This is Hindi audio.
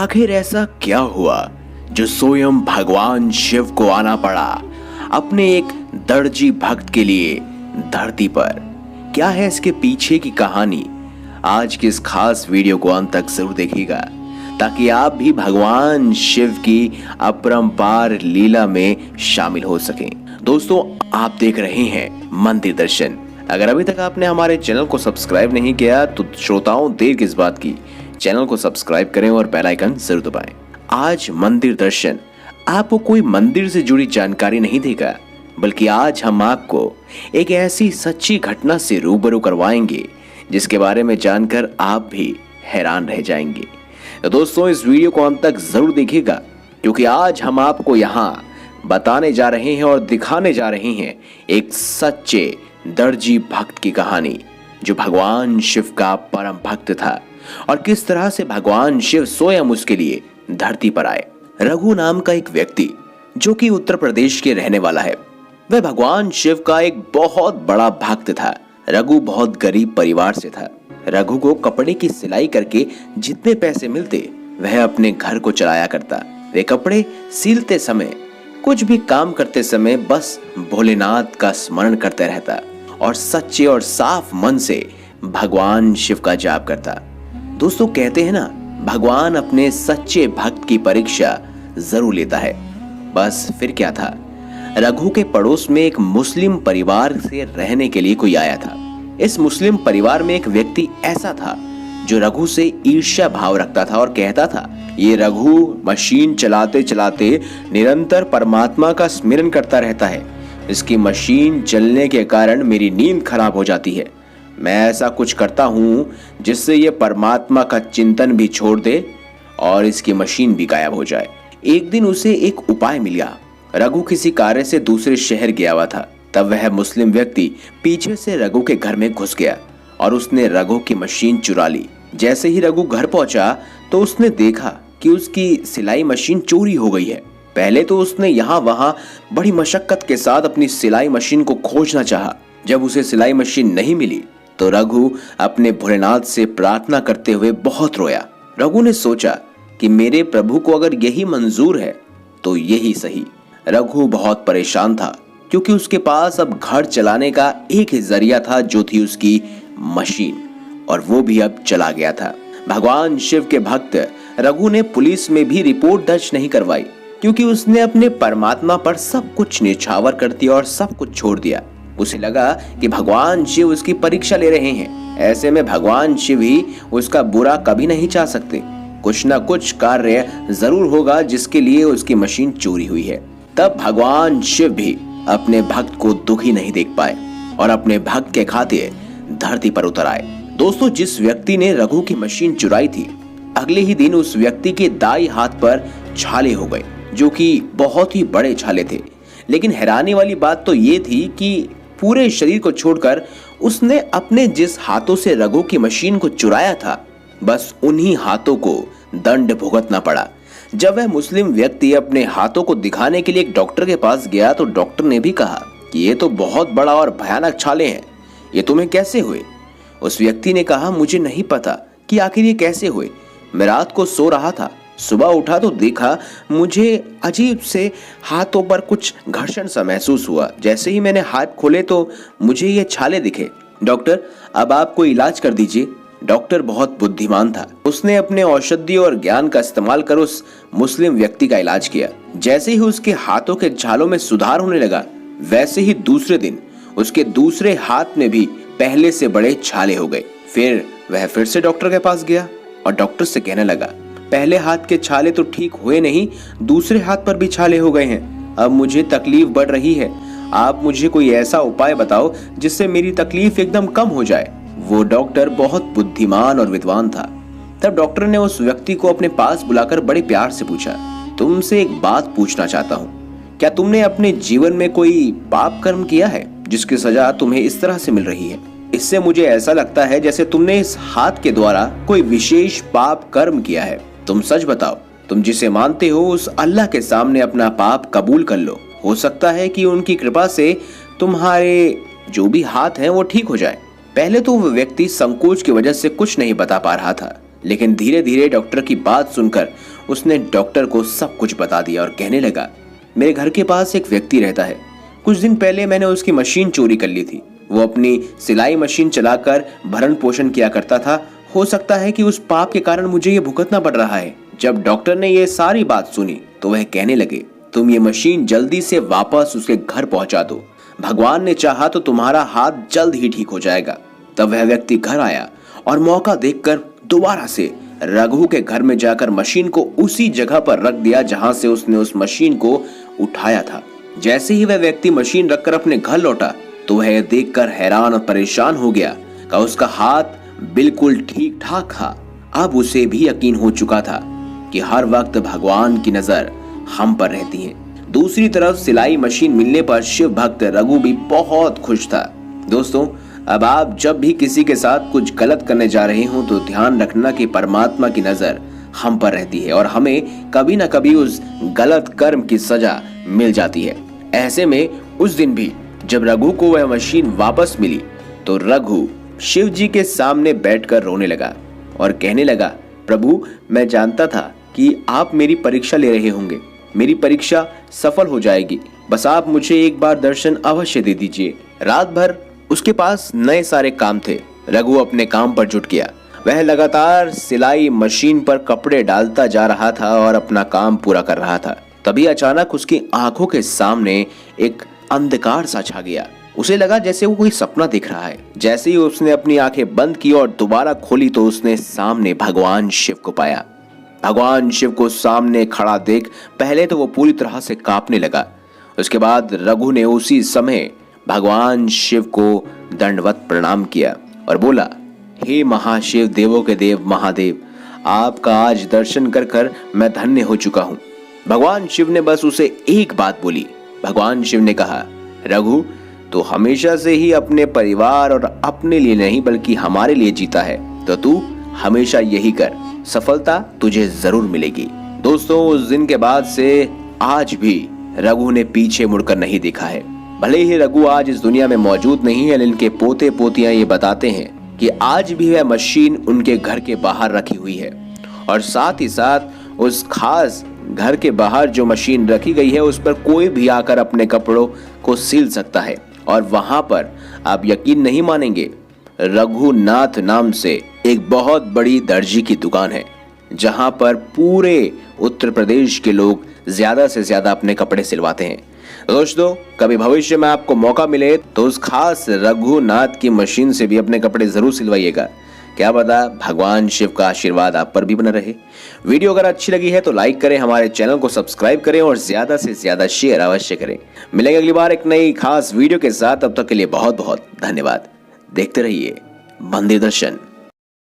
आखिर ऐसा क्या हुआ जो स्वयं भगवान शिव को आना पड़ा अपने एक दर्जी भक्त के लिए धरती पर? क्या है इसके पीछे की कहानी? आज की इस खास वीडियो को अंत तक जरूर देखिएगा ताकि आप भी भगवान शिव की अपरंपार लीला में शामिल हो सकें। दोस्तों, आप देख रहे हैं मंदिर दर्शन। अगर अभी तक आपने हमारे चैनल को सब्सक्राइब नहीं किया तो श्रोताओं, देर किस बात की, चैनल को सब्सक्राइब करें और बेल आइकन जरूर दबाएं। आज मंदिर दर्शन आपको कोई मंदिर से जुड़ी जानकारी नहीं देगा, बल्कि आज हम आपको एक ऐसी सच्ची घटना से रूबरू करवाएंगे जिसके बारे में जानकर आप भी हैरान रह जाएंगे। तो दोस्तों, इस वीडियो को अंत तक जरूर देखिएगा क्योंकि आज हम आपको यहाँ बताने जा रहे हैं और दिखाने जा रहे हैं एक सच्चे दर्जी भक्त की कहानी जो भगवान शिव का परम भक्त था और किस तरह से भगवान शिव स्वयं उसके लिए धरती पर आए। रघु नाम का एक व्यक्ति जो कि उत्तर प्रदेश के रहने वाला है, वह भगवान शिव का एक बहुत बड़ा भक्त था। रघु बहुत गरीब परिवार से था। रघु को कपड़े की सिलाई करके जितने पैसे मिलते वह अपने घर को चलाया करता। वे कपड़े सिलते समय, कुछ भी काम करते समय बस भोलेनाथ का स्मरण करते रहता और सच्चे और साफ मन से भगवान शिव का जाप करता। दोस्तों, कहते हैं ना, भगवान अपने सच्चे भक्त की परीक्षा जरूर लेता है। बस फिर क्या था, रघु के पड़ोस में एक मुस्लिम परिवार से रहने के लिए कोई आया था। इस मुस्लिम परिवार में एक व्यक्ति ऐसा था जो रघु से ईर्ष्या भाव रखता था और कहता था, ये रघु मशीन चलाते चलाते निरंतर परमात्मा का स्मरण करता रहता है। इसकी मशीन चलने के कारण मेरी नींद खराब हो जाती है। मैं ऐसा कुछ करता हूँ जिससे ये परमात्मा का चिंतन भी छोड़ दे और इसकी मशीन भी गायब हो जाए। एक दिन उसे एक उपाय मिल गया। रघु किसी कार्य से दूसरे शहर गया हुआ था। तब वह मुस्लिम व्यक्ति पीछे से रघु के घर में घुस गया और उसने रघु की मशीन चुरा ली। जैसे ही रघु घर पहुंचा तो उसने देखा कि उसकी सिलाई मशीन चोरी हो गई है। पहले तो उसने यहाँ वहां बड़ी मशक्कत के साथ अपनी सिलाई मशीन को खोजना चाहा। जब उसे सिलाई मशीन नहीं मिली तो रघु अपने भोलेनाथ से प्रार्थना करते हुए बहुत रोया। रघु ने सोचा कि मेरे प्रभु को अगर यही मंजूर है तो यही सही। रघु बहुत परेशान था क्योंकि उसके पास अब घर चलाने का एक ही जरिया था जो थी उसकी मशीन, और वो भी अब चला गया था। भगवान शिव के भक्त रघु ने पुलिस में भी रिपोर्ट दर्ज नहीं करवाई क्योंकि उसने अपने परमात्मा पर सब कुछ न्यौछावर कर दिया और सब कुछ छोड़ दिया। उसे लगा कि भगवान शिव उसकी परीक्षा ले रहे हैं। ऐसे में भगवान शिव ही उसका बुरा कभी नहीं चाह सकते। कुछ ना कुछ कार्य जरूर होगा जिसके लिए उसकी मशीन चोरी हुई है। तब भगवान शिव भी अपने भक्त को दुखी नहीं देख पाए और अपने भक्त के खातिर धरती पर उतर आए। दोस्तों, जिस व्यक्ति ने रघु की मशीन चुराई थी, अगले ही दिन उस व्यक्ति के दाई हाथ पर छाले हो गए जो कि बहुत ही बड़े छाले थे। लेकिन हैरानी वाली बात तो ये थी कि पूरे शरीर को छोड़कर उसने अपने जिस हाथों से रघु की मशीन को चुराया था, बस उन्हीं हाथों को दंड भुगतना पड़ा। जब वह मुस्लिम व्यक्ति अपने हाथों को दिखाने के लिए एक डॉक्टर के पास गया तो डॉक्टर ने भी कहा कि ये तो बहुत बड़ा और भयानक छाले हैं, ये तुम्हें कैसे हुए? उस व्यक्ति ने कहा, मुझे नहीं पता कि आखिर ये कैसे हुए। मैं रात को सो रहा था, सुबह उठा तो देखा मुझे अजीब से हाथों पर कुछ घर्षण सा महसूस हुआ। जैसे ही मैंने हाथ खोले तो मुझे ये छाले दिखे। डॉक्टर, अब आप कोई इलाज कर दीजिए। डॉक्टर बहुत बुद्धिमान था। उसने अपने औषधि और ज्ञान का इस्तेमाल कर उस मुस्लिम व्यक्ति का इलाज किया। जैसे ही उसके हाथों के छालों में सुधार होने लगा, वैसे ही दूसरे दिन उसके दूसरे हाथ में भी पहले से बड़े छाले हो गए। फिर वह फिर से डॉक्टर के पास गया और डॉक्टर से कहने लगा, पहले हाथ के छाले तो ठीक हुए नहीं, दूसरे हाथ पर भी छाले हो गए हैं। अब मुझे तकलीफ बढ़ रही है। आप मुझे कोई ऐसा उपाय बताओ जिससे मेरी तकलीफ एकदम कम हो जाए। वो डॉक्टर बहुत बुद्धिमान और विद्वान था। तब डॉक्टर ने उस व्यक्ति को अपने पास बुलाकर बड़े प्यार से पूछा, तुमसे एक बात पूछना चाहता हूँ। क्या तुमने अपने जीवन में कोई पाप कर्म किया है जिसकी सजा तुम्हें इस तरह से मिल रही है? इससे मुझे ऐसा लगता है जैसे तुमने इस हाथ के द्वारा कोई विशेष पाप कर्म किया है। तुम सच बताओ, तुम जिसे मानते हो उस अल्लाह के सामने अपना पाप कबूल कर लो। हो सकता है कि उनकी कृपा से तुम्हारे जो भी हाथ हैं वो ठीक हो जाए। पहले तो वो व्यक्ति संकोच की वजह से कुछ नहीं बता पा रहा था, लेकिन धीरे धीरे डॉक्टर की बात सुनकर उसने डॉक्टर को सब कुछ बता दिया और कहने लगा, मेरे घर के पास एक व्यक्ति रहता है। कुछ दिन पहले मैंने उसकी मशीन चोरी कर ली थी। वो अपनी सिलाई मशीन चलाकर भरण पोषण किया करता था। हो सकता है कि उस पाप के कारण मुझे ये भुगतना पड़ रहा है। जब डॉक्टर ने ये सारी बात सुनी तो वह कहने लगे, तुम ये मशीन जल्दी से वापस उसके घर पहुंचा दो। भगवान ने चाहा तो तुम्हारा हाथ जल्द ही ठीक हो जाएगा। तब वह व्यक्ति घर आया और मौका देखकर दोबारा से रघु के घर में जाकर मशीन को उसी जगह पर रख दिया जहां से उसने उस मशीन को उठाया था। जैसे ही वह व्यक्ति मशीन रखकर अपने घर लौटा तो वह देखकर हैरान और परेशान हो गया कि उसका हाथ बिल्कुल ठीक ठाक था। अब उसे भी यकीन हो चुका था कि हर वक्त भगवान की नजर हम पर रहती है। दूसरी तरफ सिलाई मशीन मिलने पर शिव भक्त रघु भी बहुत खुश था। दोस्तों, अब आप जब भी किसी के साथ कुछ गलत करने जा रहे हो तो ध्यान रखना कि परमात्मा की नजर हम पर रहती है और हमें कभी ना कभी उस गलत कर्म की सजा मिल जाती है। ऐसे में उस दिन भी जब रघु को वह मशीन वापस मिली तो रघु शिव जी के सामने बैठकर रोने लगा और कहने लगा, प्रभु, मैं जानता था कि आप मेरी परीक्षा ले रहे होंगे। मेरी परीक्षा सफल हो जाएगी, बस आप मुझे एक बार दर्शन अवश्य दे दीजिए। रात भर उसके पास नए सारे काम थे। रघु अपने काम पर जुट गया। वह लगातार सिलाई मशीन पर कपड़े डालता जा रहा था और अपना काम पूरा कर रहा था। तभी अचानक उसकी आंखों के सामने एक अंधकार सा छा गया। उसे लगा जैसे वो कोई सपना देख रहा है। जैसे ही उसने अपनी आंखें बंद की और दोबारा खोली तो उसने सामने भगवान शिव को पाया। भगवान शिव को सामने खड़ा देख पहले तो वो पूरी तरह से कांपने लगा। उसके बाद रघु ने उसी समय भगवान शिव को दंडवत प्रणाम किया और बोला, हे महाशिव, देवों के देव महादेव, आपका आज दर्शन कर कर मैं धन्य हो चुका हूँ। भगवान शिव ने बस उसे एक बात बोली। भगवान शिव ने कहा, रघु, तो हमेशा से ही अपने परिवार और अपने लिए नहीं बल्कि हमारे लिए जीता है, तो तू हमेशा यही कर, सफलता तुझे जरूर मिलेगी। दोस्तों, उस दिन के बाद से आज भी रघु ने पीछे मुड़कर नहीं देखा है। भले ही रघु आज इस दुनिया में मौजूद नहीं है, लेकिन इनके पोते पोतियां ये बताते हैं कि आज भी वह मशीन उनके घर के बाहर रखी हुई है और साथ ही साथ उस खास घर के बाहर जो मशीन रखी गई है उस पर कोई भी आकर अपने कपड़ों को सिल सकता है। और वहां पर आप यकीन नहीं मानेंगे, रघुनाथ नाम से एक बहुत बड़ी दर्जी की दुकान है जहां पर पूरे उत्तर प्रदेश के लोग ज्यादा से ज्यादा अपने कपड़े सिलवाते हैं। दोस्तों, कभी भविष्य में आपको मौका मिले तो उस खास रघुनाथ की मशीन से भी अपने कपड़े जरूर सिलवाइएगा। क्या पता भगवान शिव का आशीर्वाद आप पर भी बना रहे। वीडियो अगर अच्छी लगी है तो लाइक करें, हमारे चैनल को सब्सक्राइब करें और ज्यादा से ज्यादा शेयर अवश्य करें। मिलेंगे अगली बार एक नई खास वीडियो के साथ। तब तक के लिए बहुत बहुत धन्यवाद। देखते रहिए मंदिर दर्शन।